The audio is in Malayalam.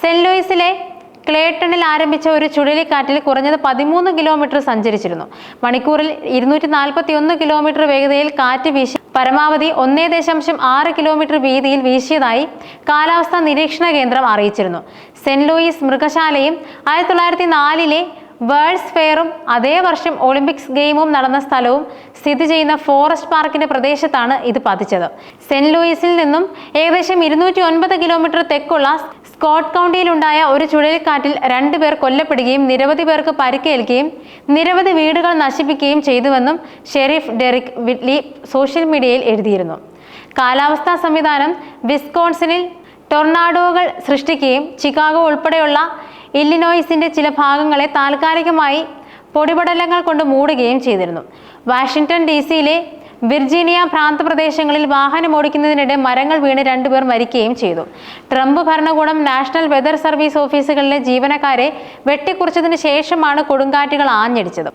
സെന്റ് ലൂയിസിലെ ക്ലേട്ടണിൽ ആരംഭിച്ച ഒരു ചുഴലിക്കാറ്റിൽ കുറഞ്ഞത് 13 കിലോമീറ്റർ സഞ്ചരിച്ചിരുന്നു. മണിക്കൂറിൽ 241 കിലോമീറ്റർ വേഗതയിൽ കാറ്റ് വീശി പരമാവധി 1.6 കിലോമീറ്റർ വീതിയിൽ വീശിയതായി കാലാവസ്ഥാ നിരീക്ഷണ കേന്ദ്രം അറിയിച്ചിരുന്നു. സെന്റ് ലൂയിസ് മൃഗശാലയും 1904-ലെ വേൾഡ്സ് ഫെയറും അതേ വർഷം ഒളിമ്പിക്സ് ഗെയിമും നടന്ന സ്ഥലവും സ്ഥിതി ചെയ്യുന്ന ഫോറസ്റ്റ് പാർക്കിന്റെ പ്രദേശത്താണ് ഇത് പതിച്ചത്. സെന്റ് ലൂയിസിൽ നിന്നും ഏകദേശം 209 കിലോമീറ്റർ തെക്കുള്ള സ്കോട്ട് കൗണ്ടിയിലുണ്ടായ ഒരു ചുഴലിക്കാറ്റിൽ 2 പേർ കൊല്ലപ്പെടുകയും നിരവധി പേർക്ക് പരിക്കേൽക്കുകയും നിരവധി വീടുകൾ നശിപ്പിക്കുകയും ചെയ്തുവെന്നും ഷെരീഫ് ഡെറിക് വിറ്റ്ലി സോഷ്യൽ മീഡിയയിൽ എഴുതിയിരുന്നു. കാലാവസ്ഥാ സംവിധാനം വിസ്കോൺസിനിൽ ടൊർണാഡോകൾ സൃഷ്ടിക്കുകയും ചിക്കാഗോ ഉൾപ്പെടെയുള്ള ഇല്ലിനോയ്സിന്റെ ചില ഭാഗങ്ങളെ താൽക്കാലികമായി പൊടിപടലങ്ങൾ കൊണ്ട് മൂടുകയും ചെയ്തിരുന്നു. വാഷിംഗ്ടൺ DC-യിലെ വിർജീനിയ പ്രാന്തപ്രദേശങ്ങളിൽ വാഹനം ഓടിക്കുന്നതിനിടെ മരങ്ങൾ വീണ് 2 പേർ മരിക്കുകയും ചെയ്തു. ട്രംപ് ഭരണകൂടം നാഷണൽ വെതർ സർവീസ് ഓഫീസുകളിലെ ജീവനക്കാരെ വെട്ടിക്കുറച്ചതിന് ശേഷമാണ് കൊടുങ്കാറ്റുകൾ ആഞ്ഞടിച്ചത്.